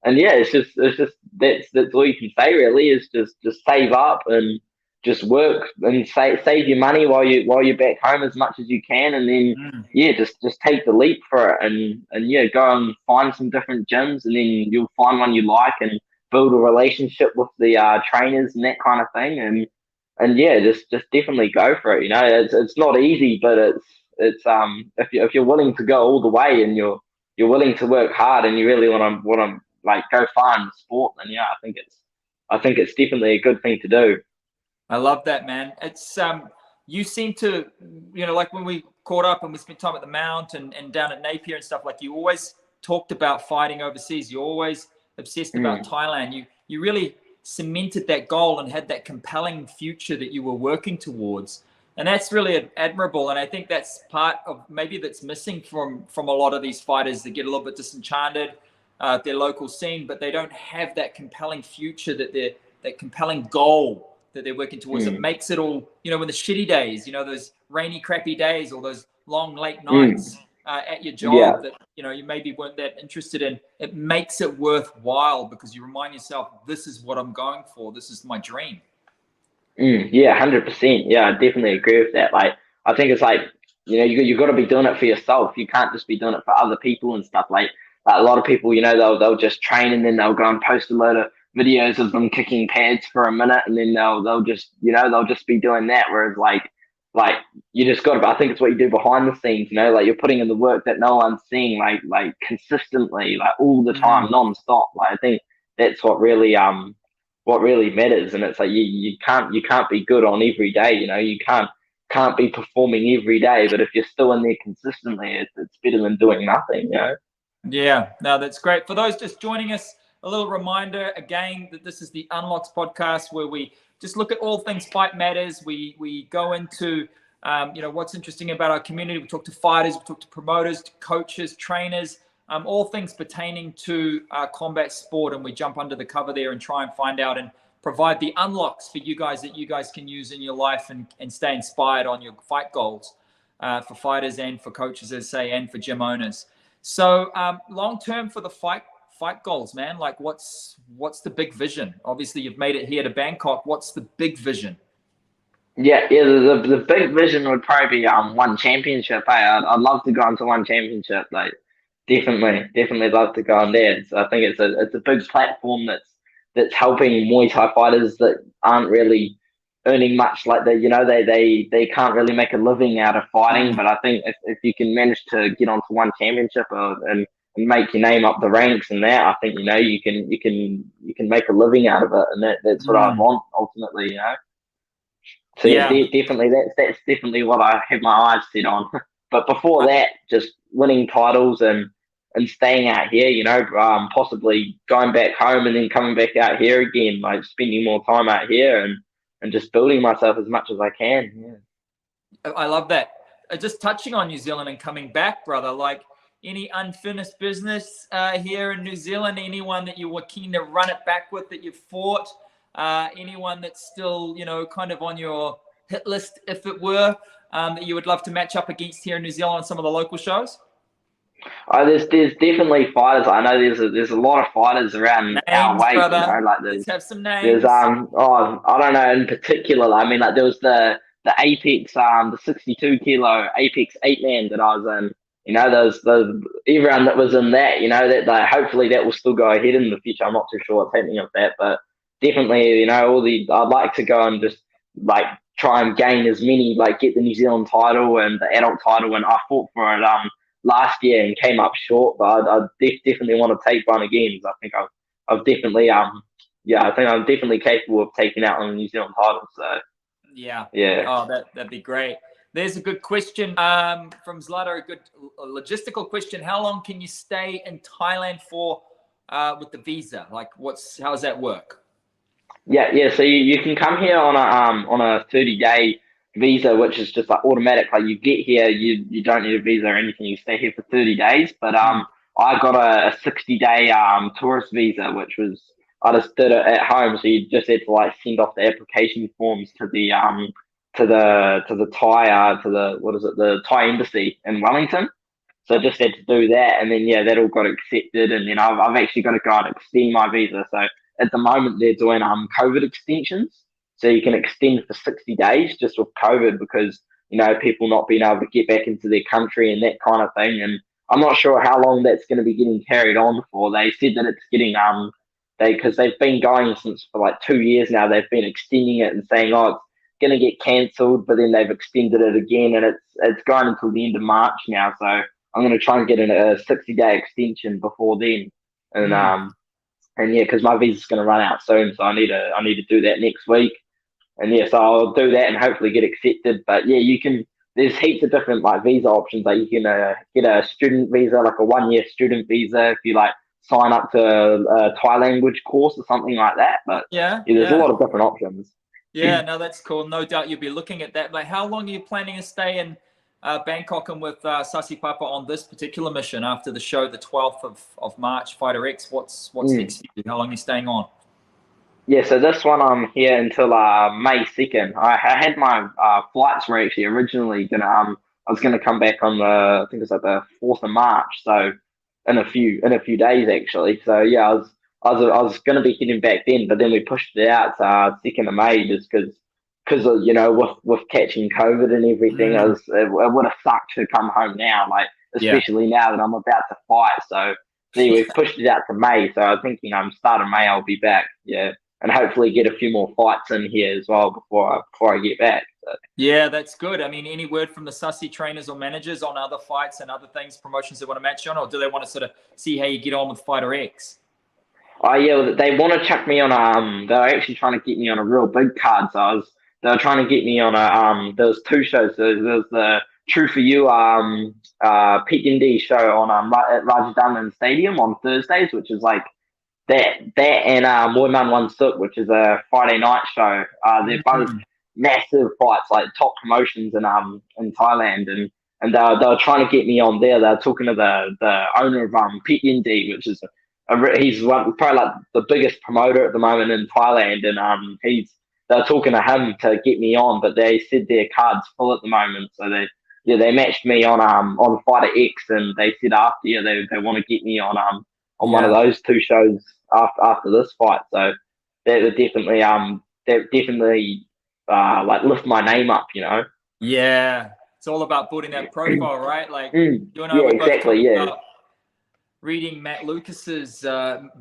[SPEAKER 2] And yeah, it's just that's all you can say really is just save up and just work and save your money while you're back home as much as you can, and then
[SPEAKER 1] Mm.
[SPEAKER 2] yeah, just take the leap for it and yeah, go and find some different gyms, and then you'll find one you like and build a relationship with the trainers and that kind of thing, and yeah, just definitely go for it. It's not easy, but it's if you're willing to go all the way and you're willing to work hard and you really want to like go far in the sport, then yeah, I think it's definitely a good thing to do.
[SPEAKER 1] I love that, man. It's you seem to, like when we caught up and we spent time at the Mount and down at Napier and stuff, like you always talked about fighting overseas. You're always obsessed about Thailand. You really cemented that goal and had that compelling future that you were working towards. And that's really admirable. And I think that's part of maybe that's missing from a lot of these fighters that get a little bit disenchanted at their local scene, but they don't have that compelling future, that compelling goal that they're working towards. It makes it all, when the shitty days, those rainy, crappy days, or those long, late nights at your job that, you maybe weren't that interested in, it makes it worthwhile because you remind yourself, this is what I'm going for. This is my dream.
[SPEAKER 2] Yeah, 100%. Yeah, I definitely agree with that. Like, I think it's like, you got to be doing it for yourself. You can't just be doing it for other people and stuff. Like a lot of people, they'll just train and then they'll go and post a load of videos of them kicking pads for a minute, and then they'll just be doing that. Whereas like you just got to, I think it's what you do behind the scenes. Like you're putting in the work that no one's seeing, like consistently, like all the time, non-stop. Like I think that's what really matters. And it's like you can't be good on every day. You can't be performing every day, but if you're still in there consistently, it's better than doing nothing.
[SPEAKER 1] Yeah, no, that's great. For those just joining us, a little reminder again that this is the Unlocks podcast, where we just look at all things Fight Matters. We go into what's interesting about our community. We talk to fighters, we talk to promoters, to coaches, trainers, all things pertaining to combat sport, and we jump under the cover there and try and find out and provide the unlocks for you guys that you guys can use in your life and stay inspired on your fight goals for fighters and for coaches, as I say, and for gym owners. So long term for the fight goals, man, like what's the big vision? Obviously you've made it here to Bangkok. What's the big vision?
[SPEAKER 2] Yeah. The big vision would probably be one championship. I'd love to go on to one championship. Like definitely love to go on there. So I think it's a big platform that's helping Muay Thai fighters that aren't really earning much. Like they can't really make a living out of fighting. But I think if you can manage to get onto one championship and make your name up the ranks and that, I think you can make a living out of it, and that's what I want ultimately. So yeah, definitely that's definitely what I have my eyes set on. But before that, just winning titles and staying out here, possibly going back home and then coming back out here again, like spending more time out here and just building myself as much as I can.
[SPEAKER 1] Yeah. I love that. Just touching on New Zealand and coming back, brother, like any unfinished business here in New Zealand, anyone that you were keen to run it back with that you fought, anyone that's still, kind of on your hit list, if it were, that you would love to match up against here in New Zealand on some of the local shows?
[SPEAKER 2] There's definitely fighters. I know there's a lot of fighters around
[SPEAKER 1] names,
[SPEAKER 2] our weight.
[SPEAKER 1] Brother.
[SPEAKER 2] Like
[SPEAKER 1] let's have some names.
[SPEAKER 2] There's I don't know in particular. I mean, like there was the Apex the 62 kilo Apex 8-man that I was in. Those everyone that was in that. That like, hopefully that will still go ahead in the future. I'm not too sure what's happening with that, but definitely I'd like to go and just like try and gain as many, like get the New Zealand title and the adult title, and I fought for it last year and came up short, but I definitely want to take one again. I think I've definitely I think I'm definitely capable of taking out on the New Zealand title. So yeah.
[SPEAKER 1] Oh, that'd be great. There's a good question from Zlata, a good logistical question. How long can you stay in Thailand for with the visa? Like how does that work?
[SPEAKER 2] Yeah. So you can come here on a 30-day visa, which is just like automatic. Like you get here, you don't need a visa or anything. You stay here for 30 days. But I got a 60-day tourist visa, which was I just did it at home. So you just had to like send off the application forms to the Thai the Thai embassy in Wellington. So I just had to do that, and then that all got accepted, and then I've actually got to go and extend my visa. So at the moment they're doing COVID extensions, so you can extend for 60 days just with COVID because people not being able to get back into their country and that kind of thing. And I'm not sure how long that's going to be getting carried on for. They said that it's getting because they've been going since for like 2 years now. They've been extending it and saying it's going to get cancelled, but then they've extended it again, and it's going until the end of March now. So I'm going to try and get a 60-day extension before then, and because my visa's going to run out soon, so I need to do that next week. yeah, so I'll do that and hopefully get accepted. But yeah, you can. There's heaps of different like visa options. Like you can get a student visa, like a 1 year student visa, if you like sign up to a Thai language course or something like that. But
[SPEAKER 1] Yeah,
[SPEAKER 2] yeah, there's a
[SPEAKER 1] yeah.
[SPEAKER 2] lot of different options.
[SPEAKER 1] Yeah, no, that's cool. No doubt you'll be looking at that. Like, how long are you planning to stay in Bangkok and with Sasiprapa on this particular mission after the show, the 12th of March, Fighter X? What's next for you? How long are you staying on?
[SPEAKER 2] Yeah, so this one I'm here until May 2nd. I had my flights were actually originally gonna I was gonna come back on the I think it's like the 4th of March. So in a few days actually. So yeah, I was gonna be heading back then, but then we pushed it out to 2nd of May just because of with catching COVID and everything. It would have sucked to come home now, like
[SPEAKER 1] Yeah.
[SPEAKER 2] especially now that I'm about to fight. So see, we've pushed it out to May. So I think start of May I'll be back. Yeah. And hopefully get a few more fights in here as well before I get back. So.
[SPEAKER 1] Yeah, that's good. I mean, any word from the Sussy trainers or managers on other fights and other things, promotions they want to match you on, or do they want to sort of see how you get on with Fighter X?
[SPEAKER 2] Oh yeah, well, they want to chuck me on they're actually trying to get me on a real big card. So they were trying to get me on there was two shows. There's the True for You PND show on at Rajadarman Stadium on Thursdays, which is like that and Muay Man One Suk, which is a Friday night show. They're both massive fights, like top promotions in Thailand, and they were trying to get me on there. They were talking to the owner of PND, which is he's probably like the biggest promoter at the moment in Thailand, and they're talking to him to get me on, but they said their card's full at the moment, so they matched me on Fighter X, and they said after they want to get me on one of those two shows after this fight. So that definitely like lift my name up,
[SPEAKER 1] Yeah, it's all about building that profile, right? Like you and I
[SPEAKER 2] yeah,
[SPEAKER 1] were both
[SPEAKER 2] exactly,
[SPEAKER 1] talking
[SPEAKER 2] yeah.
[SPEAKER 1] about reading Matt Lucas's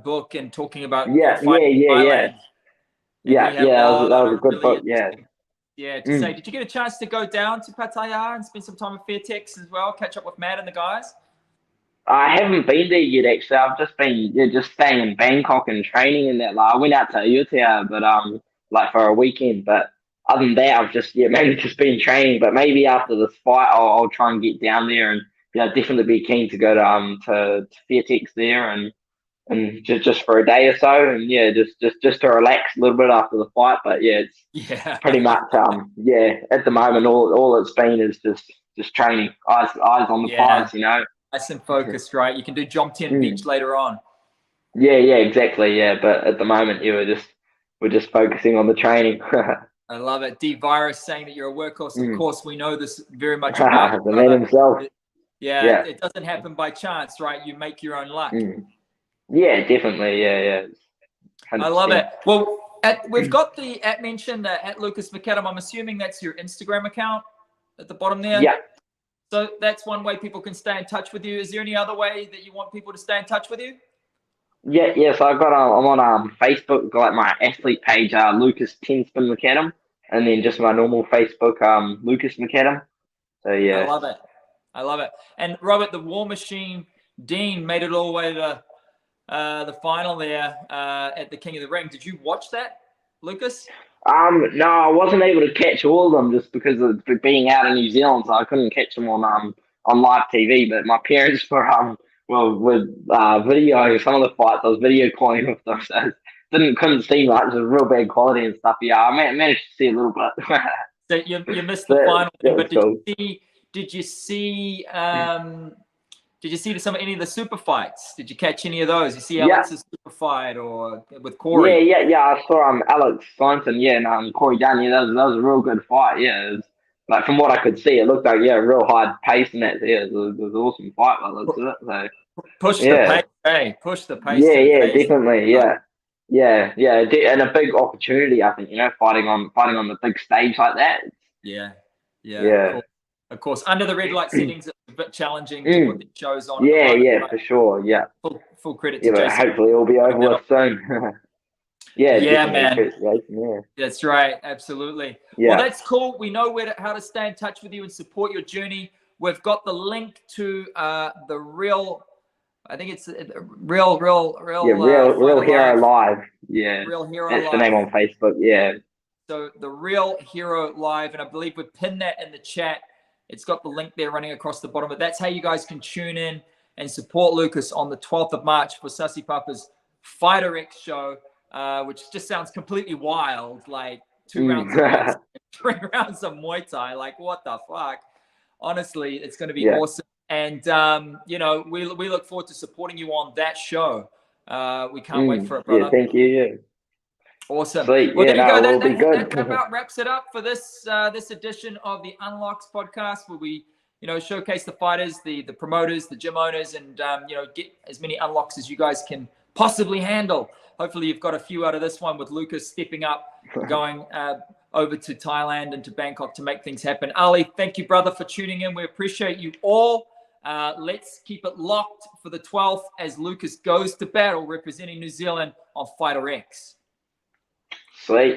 [SPEAKER 1] book and talking about
[SPEAKER 2] Yeah.
[SPEAKER 1] Thailand.
[SPEAKER 2] Yeah,
[SPEAKER 1] he had a
[SPEAKER 2] that
[SPEAKER 1] lot
[SPEAKER 2] was a
[SPEAKER 1] of
[SPEAKER 2] good
[SPEAKER 1] really
[SPEAKER 2] book, yeah.
[SPEAKER 1] Yeah, to say, did you get a chance to go down to Pattaya and spend some time with Fairtex as well, catch up with Matt and the guys?
[SPEAKER 2] I haven't been there yet, actually. I've just been just staying in Bangkok and training and that. Like, I went out to Ayutthaya, but like for a weekend. But other than that, I've just mainly just been training. But maybe after this fight, I'll try and get down there and definitely be keen to go to Fairtex there and just for a day or so, and yeah, just to relax a little bit after the fight. But yeah, it's pretty much at the moment all it's been is just training, eyes on the prize,
[SPEAKER 1] Nice and focused, right? You can do Jomtien Beach later on.
[SPEAKER 2] Yeah, exactly. Yeah, but at the moment, we're just focusing on the training.
[SPEAKER 1] I love it. D Virus saying that you're a workhorse. Of course, we know this very much about
[SPEAKER 2] the man himself.
[SPEAKER 1] It doesn't happen by chance, right? You make your own luck.
[SPEAKER 2] Yeah, definitely. Yeah. 100%.
[SPEAKER 1] I love it. Well, we've got the mentioned at Lucas McAdam. I'm assuming that's your Instagram account at the bottom there.
[SPEAKER 2] Yeah.
[SPEAKER 1] So that's one way people can stay in touch with you. Is there any other way that you want people to stay in touch with you?
[SPEAKER 2] Yeah. So I'm on Facebook, got like my athlete page, Lucas 10 Spin McAdam, and then just my normal Facebook, Lucas McAdam. So yeah.
[SPEAKER 1] I love it. And Robert, the War Machine Dean made it all the way to the final there at the King of the Ring. Did you watch that, Lucas?
[SPEAKER 2] No, I wasn't able to catch all of them just because of being out in New Zealand, so I couldn't catch them on live TV. But my parents were with video some of the fights. I was video calling with them, so couldn't see much. It was real bad quality and stuff. Yeah, I managed to see a little bit.
[SPEAKER 1] So you missed the final, but did you see any of the super fights? Did you catch any of those? You see Alex's super fight or with Corey?
[SPEAKER 2] Yeah. I saw Alex Simonson, and Corey Dunn. Yeah, that was a real good fight. Yeah, it was, like from what I could see, it looked like real high pace in that. Yeah, it was an awesome fight. By the looks of it. So
[SPEAKER 1] push the pace, hey, push the pace.
[SPEAKER 2] Yeah, definitely. Yeah, and a big opportunity. I think fighting on the big stage like that.
[SPEAKER 1] Yeah. Of course, under the red light settings, it's a bit challenging to put the shows on.
[SPEAKER 2] Yeah, for sure. Yeah.
[SPEAKER 1] Full credit to Jason.
[SPEAKER 2] Hopefully it'll be over with soon.
[SPEAKER 1] Yeah, man.
[SPEAKER 2] Yeah.
[SPEAKER 1] That's right. Absolutely. Yeah. Well, that's cool. We know how to stay in touch with you and support your journey. We've got the link to the real. I think it's Real
[SPEAKER 2] Hero Live. Yeah.
[SPEAKER 1] Real Hero
[SPEAKER 2] That's
[SPEAKER 1] Live.
[SPEAKER 2] the name on Facebook. Yeah.
[SPEAKER 1] So the Real Hero Live, and I believe we pinned that in the chat. It's got the link there running across the bottom, but that's how you guys can tune in and support Lucas on the 12th of March for Sasiprapa's Fighter X show, which just sounds completely wild, like 2 rounds of boxing, 3 rounds of Muay Thai. Like, what the fuck? Honestly, it's going to be awesome. And, you know, we look forward to supporting you on that show. We can't wait for it, brother.
[SPEAKER 2] Yeah, thank you. Yeah.
[SPEAKER 1] Awesome.
[SPEAKER 2] Sweet.
[SPEAKER 1] Well, there you go.
[SPEAKER 2] Will be good.
[SPEAKER 1] That about wraps it up for this this edition of the Unlocks podcast, where we, you know, showcase the fighters, the promoters, the gym owners, and you know, get as many unlocks as you guys can possibly handle. Hopefully, you've got a few out of this one with Lucas stepping up, going over to Thailand and to Bangkok to make things happen. Ali, thank you, brother, for tuning in. We appreciate you all. Let's keep it locked for the 12th as Lucas goes to battle representing New Zealand on Fighter X.
[SPEAKER 2] Sweet.